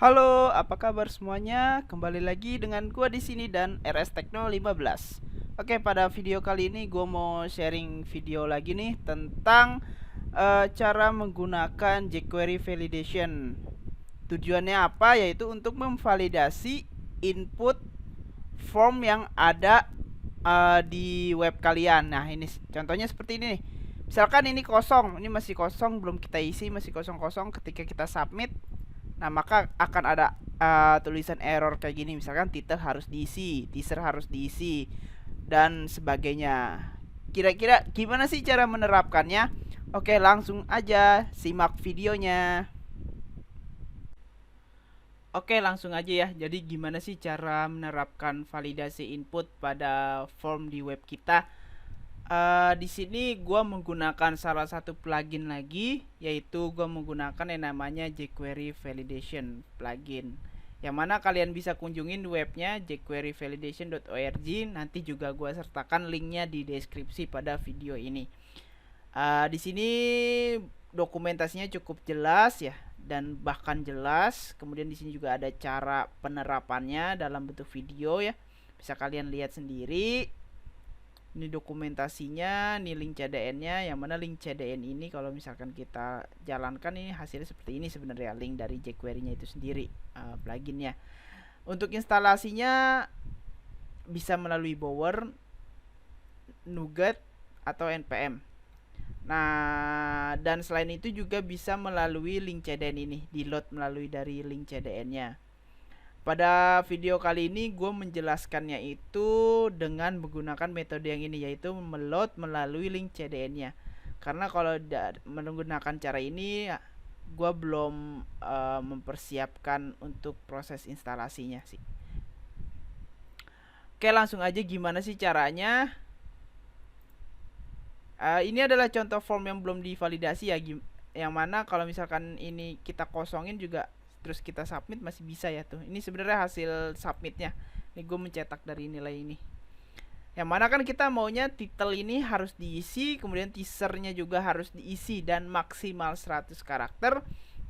Halo, apa kabar semuanya? Kembali lagi dengan gua di sini dan RS Tekno 15. Oke, pada video kali ini gua mau sharing video lagi nih tentang cara menggunakan jQuery validation. Tujuannya apa? Yaitu untuk memvalidasi input form yang ada di web kalian. Nah, ini contohnya seperti ini nih. Misalkan ini kosong, ini masih kosong, belum kita isi, masih kosong-kosong. Ketika kita submit, nah, maka akan ada tulisan error kayak gini. Misalkan title harus diisi, teaser harus diisi, dan sebagainya. Kira-kira gimana sih cara menerapkannya? Oke, langsung aja simak videonya. Oke, langsung aja ya. Jadi gimana sih cara menerapkan validasi input pada form di web kita? Di sini gua menggunakan salah satu plugin lagi, yaitu gua menggunakan yang namanya jQuery Validation plugin. Yang mana kalian bisa kunjungin webnya jQueryvalidation.org. Nanti juga gua sertakan linknya di deskripsi pada video ini. Di sini dokumentasinya cukup jelas ya, dan bahkan jelas. Kemudian di sini juga ada cara penerapannya dalam bentuk video ya. Bisa kalian lihat sendiri. Ini dokumentasinya, ini link CDN-nya, yang mana link CDN ini kalau misalkan kita jalankan ini hasilnya seperti ini sebenarnya, link dari jQuery-nya itu sendiri, pluginnya. Untuk instalasinya bisa melalui Bower, NuGet, atau npm. Nah, dan selain itu juga bisa melalui link CDN ini, di load melalui dari link CDN-nya. Pada video kali ini gue menjelaskannya itu dengan menggunakan metode yang ini, yaitu meload melalui link CDN-nya. Karena kalau menggunakan cara ini gue belum mempersiapkan untuk proses instalasinya sih. Oke, langsung aja gimana sih caranya. Ini adalah contoh form yang belum divalidasi ya, yang mana kalau misalkan ini kita kosongin juga terus kita submit masih bisa ya tuh. Ini sebenarnya hasil submitnya. Ini gue mencetak dari nilai ini. Yang mana kan kita maunya title ini harus diisi, kemudian teasernya juga harus diisi dan maksimal 100 karakter.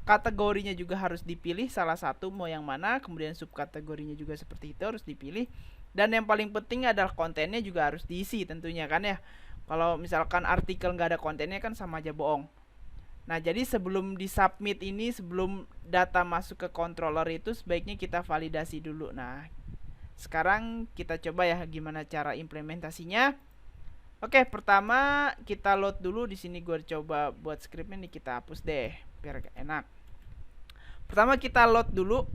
Kategorinya juga harus dipilih salah satu mau yang mana, kemudian subkategorinya juga seperti itu harus dipilih. Dan yang paling penting adalah kontennya juga harus diisi tentunya kan ya. Kalau misalkan artikel nggak ada kontennya kan sama aja bohong. Nah, jadi sebelum disubmit ini, sebelum data masuk ke controller itu sebaiknya kita validasi dulu. Nah, sekarang kita coba ya gimana cara implementasinya. Oke, pertama kita load dulu. Di sini gue coba buat scriptnya nih, kita hapus deh biar enak. Pertama kita load dulu.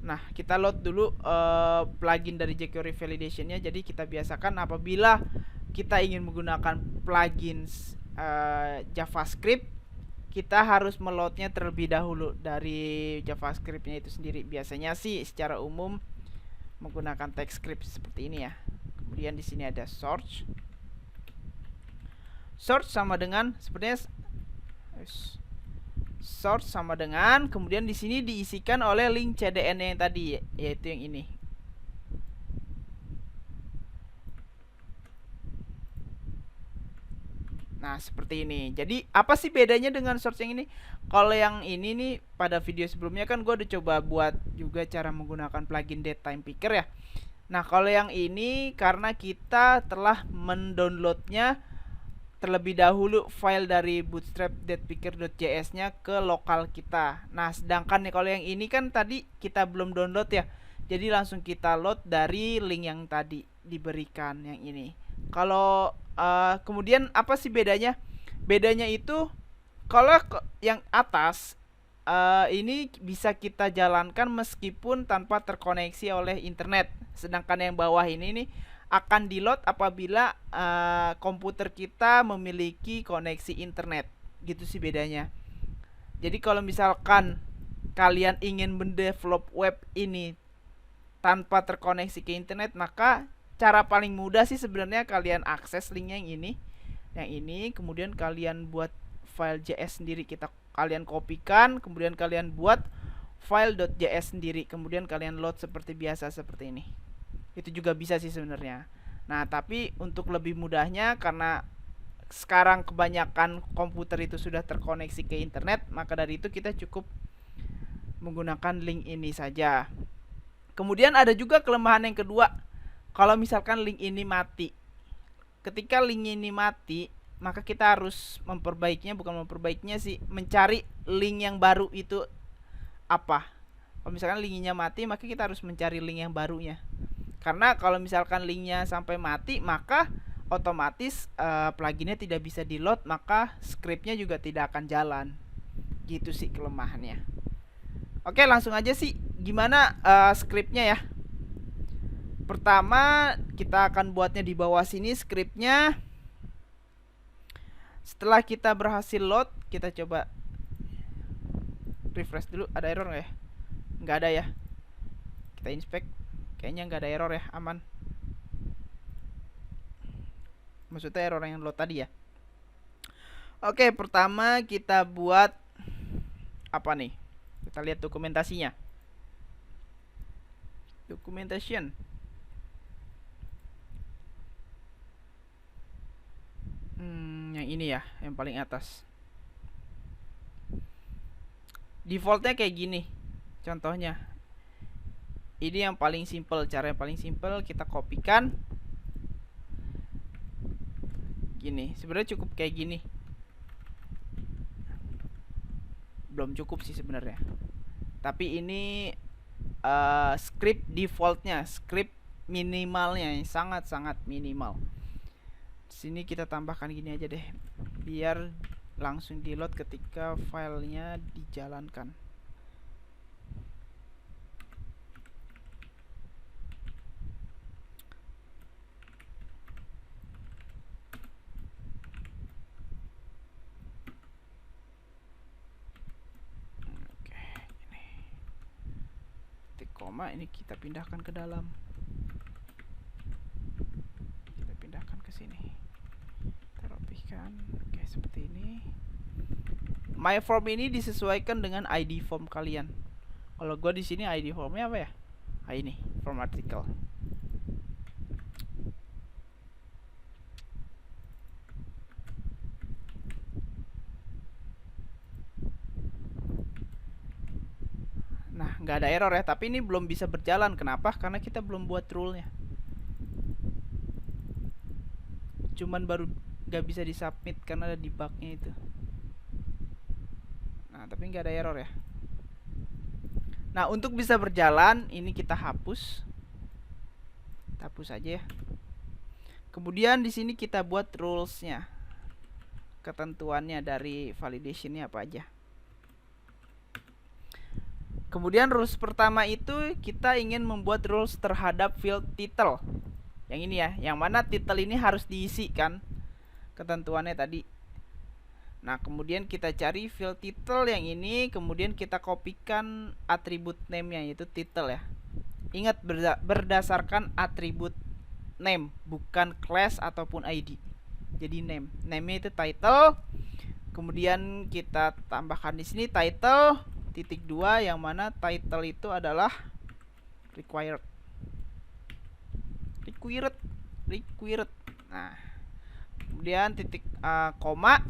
Nah, kita load dulu plugin dari jQuery Validation-nya. Jadi kita biasakan apabila kita ingin menggunakan plugin JavaScript, kita harus meloadnya terlebih dahulu dari JavaScript-nya itu sendiri. Biasanya sih secara umum menggunakan TypeScript seperti ini ya. Kemudian di sini ada source. Source sama dengan sepertinya source sama dengan, kemudian di sini diisikan oleh link CDN yang tadi, yaitu yang ini. Nah, seperti ini. Jadi apa sih bedanya dengan source yang ini? Kalau yang ini nih, pada video sebelumnya kan gue udah coba buat juga cara menggunakan plugin DateTime Picker ya. Nah, kalau yang ini karena kita telah mendownloadnya terlebih dahulu file dari bootstrap datepicker.js nya ke lokal kita. Nah, sedangkan nih kalau yang ini kan tadi kita belum download ya. Jadi langsung kita load dari link yang tadi diberikan yang ini. Kalau kemudian apa sih bedanya? Bedanya itu kalau yang atas ini bisa kita jalankan meskipun tanpa terkoneksi oleh internet. Sedangkan yang bawah ini nih akan di-load apabila komputer kita memiliki koneksi internet. Gitu sih bedanya. Jadi kalau misalkan kalian ingin mendevelop web ini tanpa terkoneksi ke internet, maka cara paling mudah sih sebenarnya kalian akses linknya yang ini. Yang ini, kemudian kalian buat file JS sendiri, kalian kopikan, kemudian kalian buat file.js sendiri, kemudian kalian load seperti biasa seperti ini. Itu juga bisa sih sebenarnya. Nah, tapi untuk lebih mudahnya karena sekarang kebanyakan komputer itu sudah terkoneksi ke internet, maka dari itu kita cukup menggunakan link ini saja. Kemudian ada juga kelemahan yang kedua, kalau misalkan link ini mati. Ketika link ini mati, maka kita harus memperbaikinya sih, mencari link yang baru itu apa. Kalau misalkan linknya mati, maka kita harus mencari link yang barunya. Karena kalau misalkan linknya sampai mati, maka otomatis pluginnya tidak bisa di load, maka scriptnya juga tidak akan jalan. Gitu sih kelemahannya. Oke, langsung aja sih gimana scriptnya ya. Pertama kita akan buatnya di bawah sini scriptnya. Setelah kita berhasil load, kita coba refresh dulu. Ada error nggak ya? Nggak ada ya. Kita inspect, kayaknya nggak ada error ya, aman. Maksudnya error yang load tadi ya. Oke, pertama kita buat apa nih? Kita lihat dokumentasinya. Documentation. Yang ini ya, yang paling atas. Defaultnya kayak gini. Contohnya. Ini yang paling simple, cara yang paling simple kita kopikan. Gini, sebenarnya cukup kayak gini. Belum cukup sih sebenarnya. Tapi ini script defaultnya, script minimalnya, sangat-sangat minimal. Sini kita tambahkan gini aja deh, biar langsung di load ketika filenya dijalankan. Oke, ini titik koma ini kita pindahkan ke dalam. Kita pindahkan ke sini. Oke, seperti ini. My form ini disesuaikan dengan ID form kalian. Kalau gue di sini ID formnya apa ya? Ini form article. Nah, nggak ada error ya, tapi ini belum bisa berjalan. Kenapa? Karena kita belum buat rule-nya. Cuman baru nggak bisa disubmit karena ada debugnya itu. Nah, tapi nggak ada error ya. Nah, untuk bisa berjalan ini kita hapus. Kita hapus aja ya. Kemudian di sini kita buat rules-nya. Ketentuannya dari validation-nya apa aja. Kemudian rules pertama itu kita ingin membuat rules terhadap field title. Yang ini ya, yang mana title ini harus diisi kan ketentuannya tadi. Nah, kemudian kita cari field title yang ini, kemudian kita kopikan atribut name-nya, yaitu title ya. Ingat, berdasarkan atribut name, bukan class ataupun ID. Jadi name, name-nya itu title. Kemudian kita tambahkan di sini title titik 2, yang mana title itu adalah required. Nah, kemudian titik koma.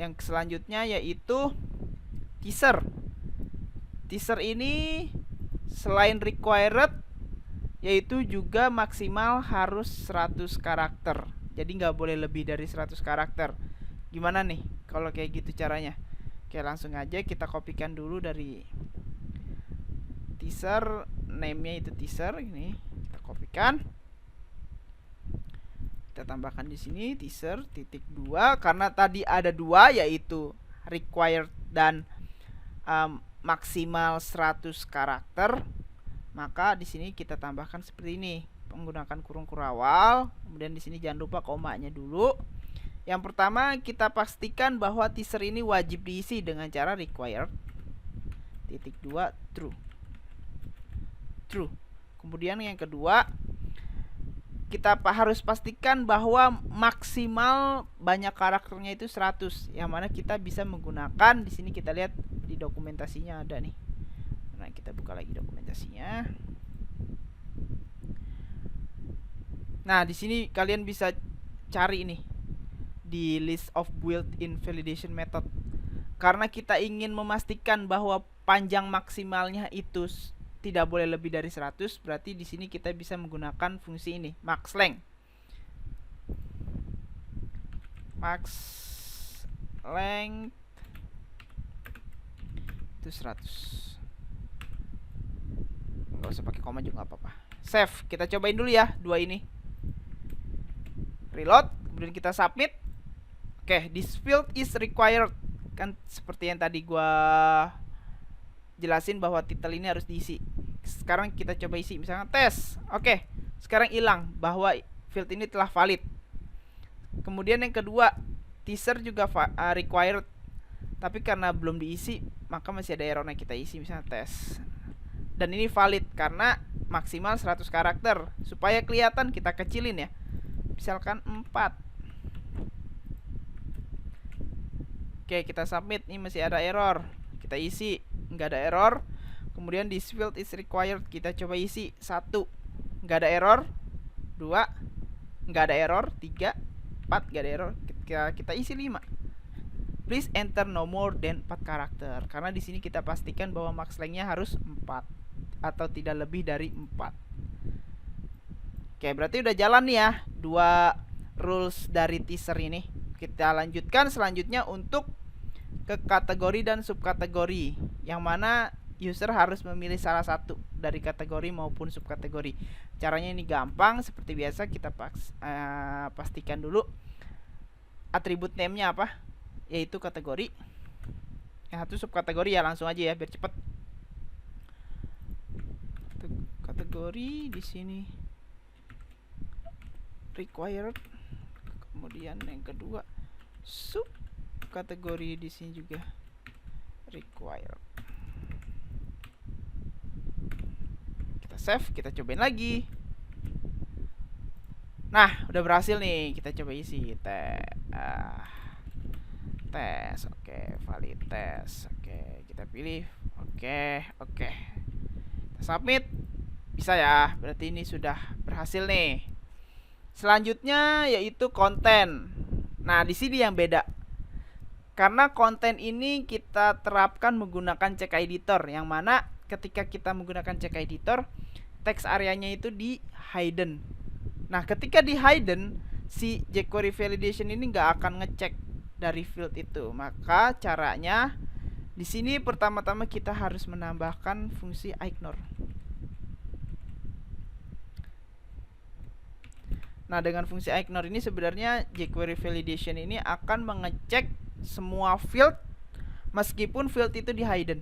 Yang selanjutnya yaitu teaser. Teaser ini selain required, yaitu juga maksimal harus 100 karakter. Jadi nggak boleh lebih dari 100 karakter. Gimana nih kalau kayak gitu caranya? Oke, langsung aja kita kopikan dulu dari teaser, name-nya itu teaser ini. Kita kopikan. Kita tambahkan di sini teaser titik 2, karena tadi ada 2 yaitu required dan maksimal 100 karakter. Maka di sini kita tambahkan seperti ini, menggunakan kurung kurawal. Kemudian di sini jangan lupa komanya dulu. Yang pertama kita pastikan bahwa teaser ini wajib diisi dengan cara required titik 2 true. Kemudian yang kedua, kita harus pastikan bahwa maksimal banyak karakternya itu 100, yang mana kita bisa menggunakan di sini. Kita lihat di dokumentasinya ada nih. Nah, kita buka lagi dokumentasinya. Nah, di sini kalian bisa cari nih di list of built-in validation method. Karena kita ingin memastikan bahwa panjang maksimalnya itu tidak boleh lebih dari 100, berarti di sini kita bisa menggunakan fungsi ini, max length. Max length itu 100. Nggak usah pakai koma juga nggak apa-apa. Save, kita cobain dulu ya dua ini. Reload, kemudian kita submit. Oke, this field is required. Kan seperti yang tadi gua jelasin bahwa title ini harus diisi. Sekarang kita coba isi misalnya tes. Oke, sekarang hilang bahwa field ini telah valid. Kemudian yang kedua, teaser juga required. Tapi karena belum diisi, maka masih ada errornya, kita isi misalnya tes. Dan ini valid karena maksimal 100 karakter. Supaya kelihatan kita kecilin ya. Misalkan 4. Oke, kita submit. Ini masih ada error. Kita isi, nggak ada error. Kemudian this field is required, kita coba isi 1, nggak ada error. 2, nggak ada error. 3, 4, nggak ada error. Kita isi 5. Please enter no more than 4 karakter. Karena di sini kita pastikan bahwa max length-nya harus 4 atau tidak lebih dari 4. Oke, berarti udah jalan nih ya 2 rules dari teaser ini. Kita lanjutkan selanjutnya untuk ke kategori dan subkategori, yang mana user harus memilih salah satu dari kategori maupun subkategori. Caranya ini gampang, seperti biasa kita pastikan dulu atribut name-nya apa, yaitu kategori. Yang satu subkategori ya, langsung aja ya biar cepet. Kategori di sini required. Kemudian yang kedua subkategori di sini juga required. Kita save, kita cobain lagi. Nah, udah berhasil nih. Kita coba isi tes. Oke, valid tes. Oke, kita pilih. Oke. Kita submit. Bisa ya. Berarti ini sudah berhasil nih. Selanjutnya yaitu konten. Nah, di sini yang beda. Karena konten ini kita terapkan menggunakan check editor, yang mana ketika kita menggunakan check editor, text areanya itu di hidden. Nah, ketika di hidden, si jQuery validation ini nggak akan ngecek dari field itu. Maka caranya di sini pertama-tama kita harus menambahkan fungsi ignore. Nah, dengan fungsi ignore ini sebenarnya jQuery validation ini akan mengecek semua field meskipun field itu di hidden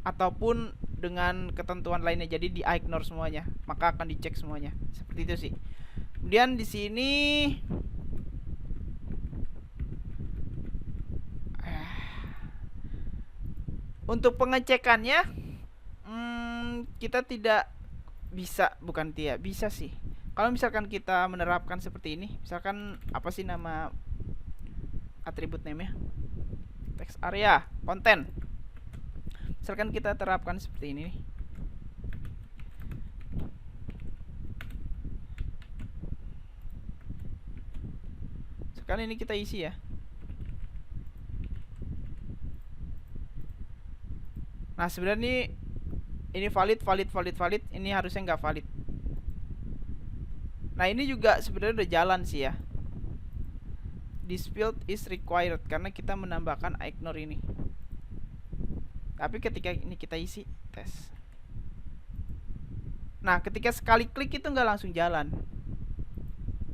ataupun dengan ketentuan lainnya, jadi di ignore semuanya, maka akan dicek semuanya. Seperti itu sih. Kemudian di sini untuk pengecekannya kita tidak bisa, bukan tidak bisa sih. Kalau misalkan kita menerapkan seperti ini, misalkan apa sih nama atribut name-nya? Text area, konten. Misalkan kita terapkan seperti ini nih. Sekarang ini kita isi ya. Nah, sebenarnya ini valid, ini harusnya nggak valid. Nah, ini juga sebenarnya udah jalan sih ya. This field is required karena kita menambahkan ignore ini. Tapi ketika ini kita isi tes. Nah, ketika sekali klik itu nggak langsung jalan.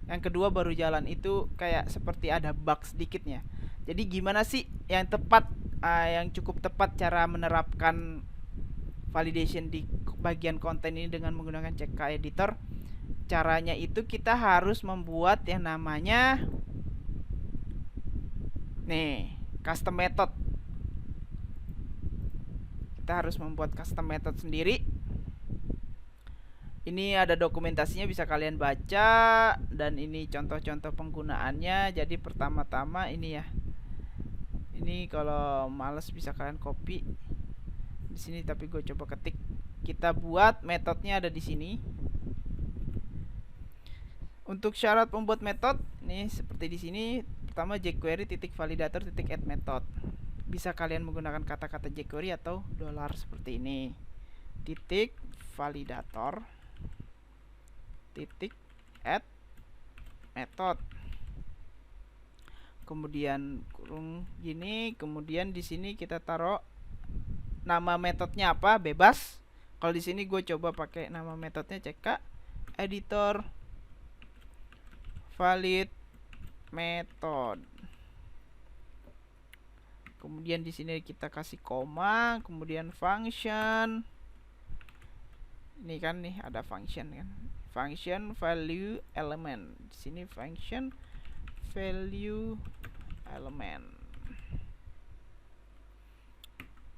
Yang kedua baru jalan, itu kayak seperti ada bug sedikitnya. Jadi gimana sih yang tepat, yang cukup tepat cara menerapkan validation di bagian konten ini dengan menggunakan check editor? Caranya itu kita harus membuat yang namanya nih, custom method. Kita harus membuat custom method sendiri. Ini ada dokumentasinya, bisa kalian baca, dan ini contoh-contoh penggunaannya. Jadi pertama-tama ini ya. Ini kalau males bisa kalian copy di sini, tapi gue coba ketik. Kita buat metodenya ada di sini. Untuk syarat membuat metode nih seperti di sini. Pertama jQuery titik validator titik add method. Bisa kalian menggunakan kata-kata jQuery atau dolar seperti ini. Titik validator titik add method. Kemudian kurung gini, kemudian di sini kita taruh nama metodenya apa, bebas. Kalau di sini gue coba pakai nama metodenya CK editor valid method. Kemudian di sini kita kasih koma, kemudian function. Ini kan nih ada function kan. Function value element. Di sini function value element.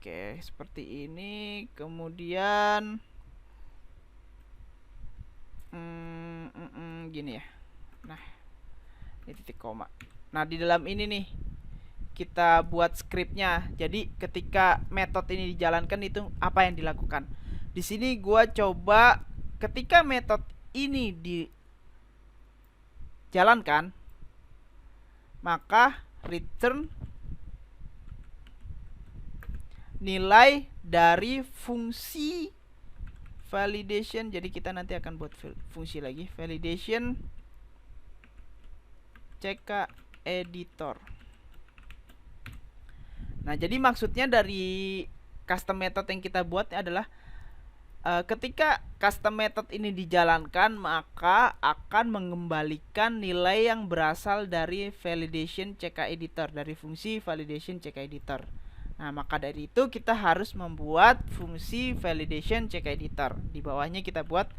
Oke, seperti ini. Kemudian gini ya. Nah, ini titik koma. Nah, di dalam ini nih kita buat scriptnya. Jadi ketika metode ini dijalankan itu apa yang dilakukan. Di sini gua coba ketika metode ini dijalankan, maka return nilai dari fungsi validation. Jadi kita nanti akan buat fungsi lagi, validation CK editor. Nah, jadi maksudnya dari custom method yang kita buat adalah ketika custom method ini dijalankan, maka akan mengembalikan nilai yang berasal dari validation CK editor, dari fungsi validation CK editor. Nah, maka dari itu kita harus membuat fungsi validation CK editor. Di bawahnya kita buat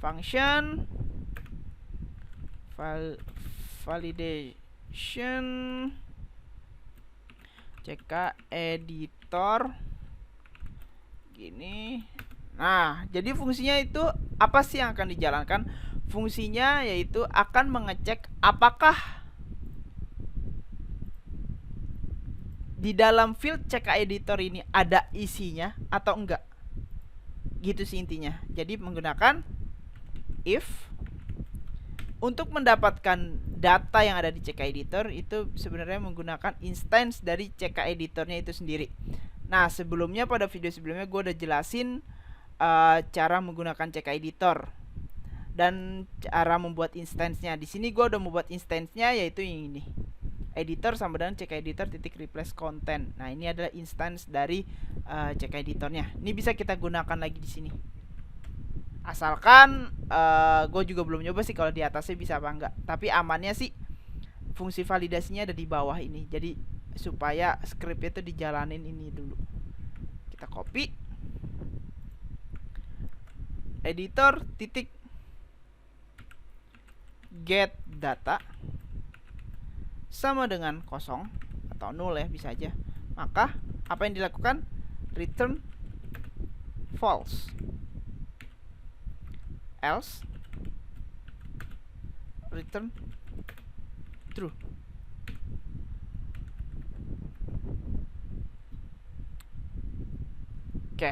function validation CK editor gini. Nah, jadi fungsinya itu apa sih yang akan dijalankan? Fungsinya yaitu akan mengecek apakah di dalam field CK editor ini ada isinya atau enggak. Gitu sih intinya. Jadi menggunakan if. Untuk mendapatkan data yang ada di CK editor itu sebenarnya menggunakan instance dari CK editornya itu sendiri. Nah, sebelumnya pada video sebelumnya gue udah jelasin cara menggunakan CK editor dan cara membuat instance-nya. Di sini gue udah membuat instance-nya yaitu yang ini. Editor sama dengan CK editor titik replace content. Nah, ini adalah instance dari CK editornya. Ini bisa kita gunakan lagi di sini. Asalkan gue juga belum nyoba sih kalau di atasnya bisa apa enggak. Tapi amannya sih fungsi validasinya ada di bawah ini. Jadi supaya script itu dijalanin ini dulu. Kita copy. Editor titik get data sama dengan kosong atau nol ya, bisa aja. Maka apa yang dilakukan? Return false. Else return true. Oke.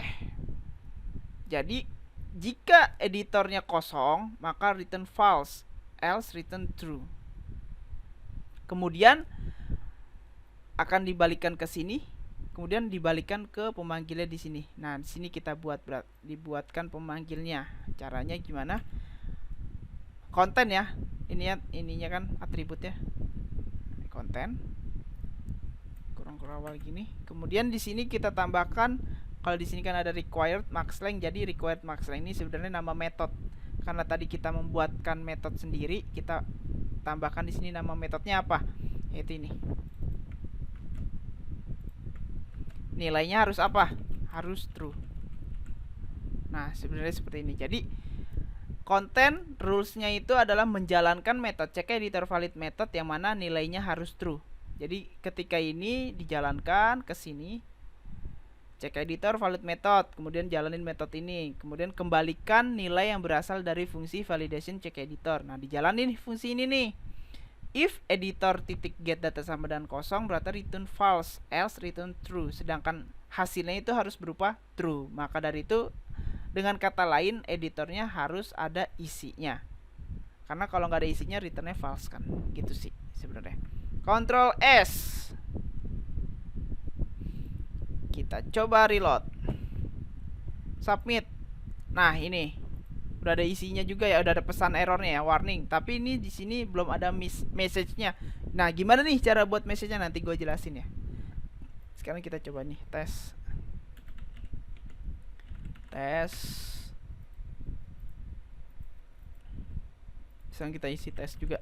Jadi jika editornya kosong, maka return false, else return true. Kemudian akan dibalikkan ke sini, kemudian dibalikkan ke pemanggilnya di sini. Nah, di sini kita dibuatkan pemanggilnya. Caranya gimana? Konten ya. Ininya kan atributnya. Konten. Kurang awal gini. Kemudian di sini kita tambahkan, kalau di sini kan ada required max length, jadi required max length ini sebenarnya nama metode. Karena tadi kita membuatkan metode sendiri, kita tambahkan di sini nama metodenya apa? Yaitu ini. Nilainya harus apa? Harus true. Nah, sebenarnya seperti ini. Jadi konten rulesnya itu adalah menjalankan metode CK editor valid method yang mana nilainya harus true. Jadi ketika ini dijalankan ke sini, CK editor valid method, kemudian jalanin metode ini, kemudian kembalikan nilai yang berasal dari fungsi validation CK editor. Nah, dijalanin fungsi ini nih. If editor titik get data sama dengan kosong, berarti return false, else return true. Sedangkan hasilnya itu harus berupa true. Maka dari itu, dengan kata lain, editornya harus ada isinya. Karena kalau nggak ada isinya returnnya false kan. Gitu sih sebenarnya. Ctrl S. Kita coba reload. Submit. Nah, ini udah ada isinya juga ya, udah ada pesan errornya ya, warning. Tapi ini di sini belum ada message-nya. Nah, gimana nih cara buat message-nya, nanti gue jelasin ya. Sekarang kita coba nih, tes. Sekarang kita isi tes juga.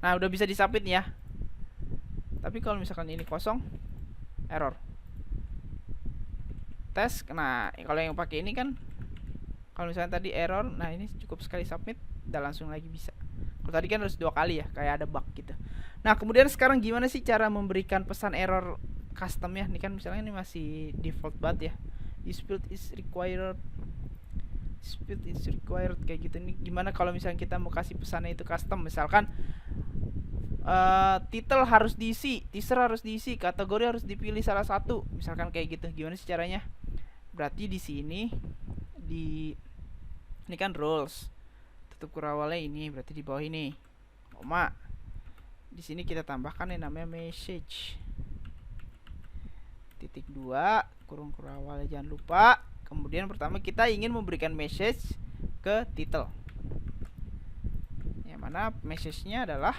Nah, udah bisa disubmit nih ya. Tapi kalau misalkan ini kosong, error. Tes. Nah, kalau yang pakai ini kan, kalau misalnya tadi error, nah ini cukup sekali submit, udah langsung lagi bisa. Kalau tadi kan harus 2 kali ya, kayak ada bug gitu. Nah, kemudian sekarang gimana sih cara memberikan pesan error custom ya? Ini kan misalnya ini masih default banget ya. Dispute is required. Dispute is required kayak gitu. Nih gimana kalau misalnya kita mau kasih pesannya itu custom? Misalkan title harus diisi, teaser harus diisi, kategori harus dipilih salah satu. Misalkan kayak gitu. Gimana sih caranya? Berarti di sini ini kan rules, tutup kurung awalnya ini, berarti di bawah ini koma, di sini kita tambahkan yang namanya message, titik 2 kurung awalnya jangan lupa. Kemudian pertama kita ingin memberikan message ke title, yang mana message-nya adalah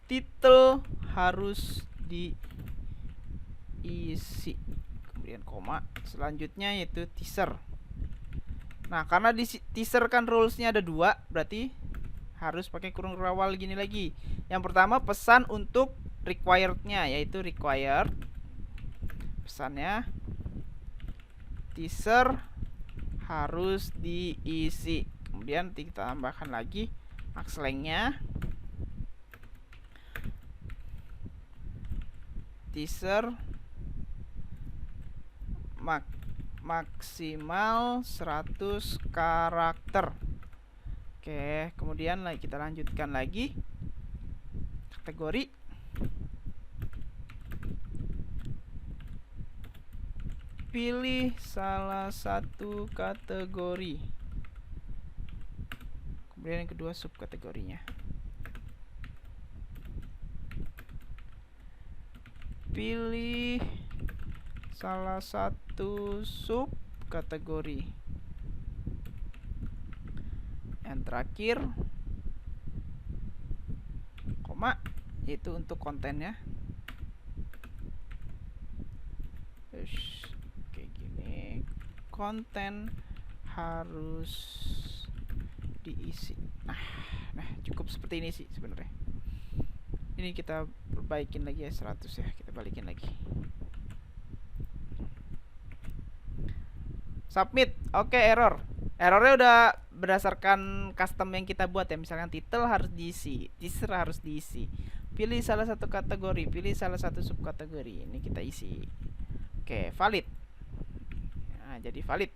title harus diisi, kemudian koma, selanjutnya yaitu teaser. Nah, karena di teaser kan rulesnya ada 2, berarti harus pakai kurung awal gini lagi. Yang pertama pesan untuk required-nya, yaitu required, pesannya teaser harus diisi. Kemudian kita tambahkan lagi max length-nya, teaser maksimal 100 karakter. Oke, kemudian kita lanjutkan lagi kategori. Pilih salah satu kategori. Kemudian yang kedua subkategorinya. Pilih salah satu subkategori. Yang terakhir koma, yaitu untuk kontennya. Kayak gini, konten harus diisi. Nah cukup seperti ini sih sebenarnya. Ini kita perbaikin lagi ya, 100 ya, kita balikin lagi. Submit. Oke, error. Errornya udah berdasarkan custom yang kita buat ya. Misalkan title harus diisi, teaser harus diisi. Pilih salah satu kategori, pilih salah satu subkategori. Ini kita isi. Oke, valid. Nah, jadi valid.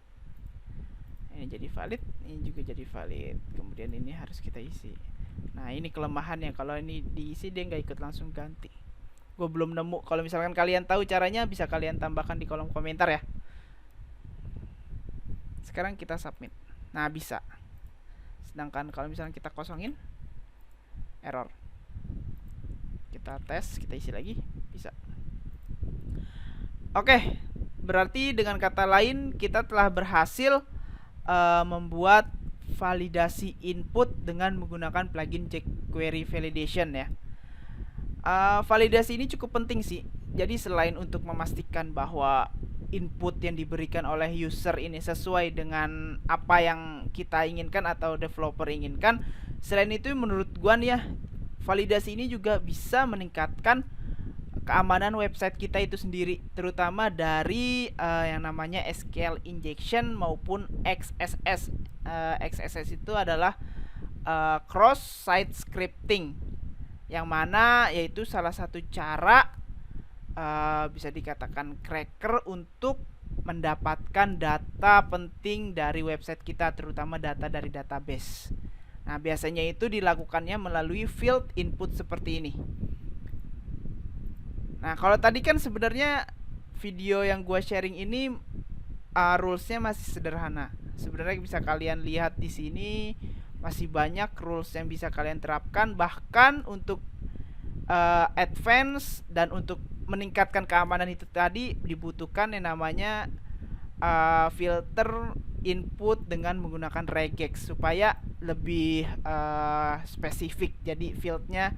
Ini jadi valid, ini juga jadi valid. Kemudian ini harus kita isi. Nah, ini kelemahannya, kalau ini diisi dia nggak ikut langsung ganti. Gue belum nemu. Kalau misalkan kalian tahu caranya, bisa kalian tambahkan di kolom komentar ya. Sekarang kita submit. Nah, bisa. Sedangkan kalau misalnya kita kosongin, error. Kita tes, kita isi lagi, bisa. Oke, berarti dengan kata lain kita telah berhasil membuat validasi input dengan menggunakan plugin jQuery Validation ya. Validasi ini cukup penting sih. Jadi selain untuk memastikan bahwa input yang diberikan oleh user ini sesuai dengan apa yang kita inginkan atau developer inginkan, selain itu menurut gua nih ya, validasi ini juga bisa meningkatkan keamanan website kita itu sendiri, terutama dari yang namanya SQL injection maupun XSS. XSS itu adalah cross site scripting, yang mana yaitu salah satu cara bisa dikatakan cracker untuk mendapatkan data penting dari website kita, terutama data dari database. Nah, biasanya itu dilakukannya melalui field input seperti ini. Nah, kalau tadi kan sebenarnya video yang gua sharing ini rulesnya masih sederhana. Sebenarnya bisa kalian lihat di sini masih banyak rules yang bisa kalian terapkan, bahkan untuk advance dan untuk meningkatkan keamanan itu tadi dibutuhkan yang namanya filter input dengan menggunakan regex supaya lebih spesifik. Jadi fieldnya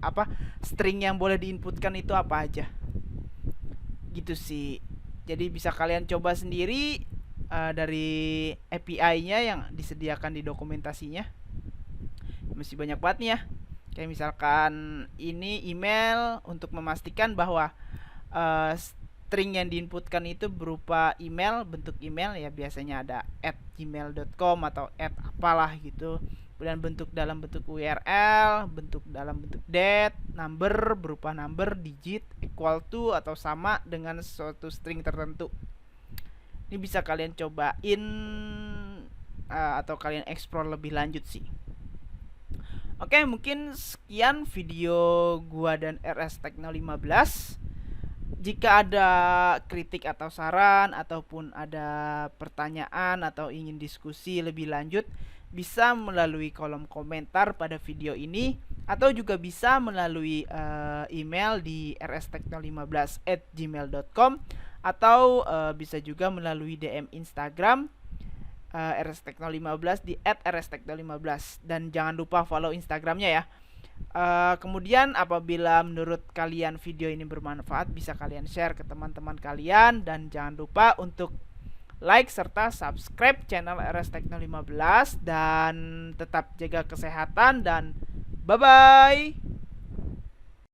apa string yang boleh diinputkan itu apa aja gitu sih. Jadi bisa kalian coba sendiri dari API-nya yang disediakan di dokumentasinya. Masih banyak banget nih ya. Kayak misalkan ini email untuk memastikan bahwa string yang diinputkan itu berupa email, bentuk email ya, biasanya ada @gmail.com atau apalah gitu. Kemudian bentuk dalam bentuk URL, bentuk dalam bentuk date, number berupa number, digit, equal to atau sama dengan suatu string tertentu. Ini bisa kalian cobain atau kalian explore lebih lanjut sih. Oke, mungkin sekian video gua dan RS Tekno 15. Jika ada kritik atau saran ataupun ada pertanyaan atau ingin diskusi lebih lanjut, bisa melalui kolom komentar pada video ini atau juga bisa melalui email di rstekno15@gmail.com atau bisa juga melalui DM Instagram rstekno15 di @rstekno15, dan jangan lupa follow Instagramnya ya. Kemudian apabila menurut kalian video ini bermanfaat, bisa kalian share ke teman-teman kalian, dan jangan lupa untuk like serta subscribe channel RS Tekno 15, dan tetap jaga kesehatan dan bye bye.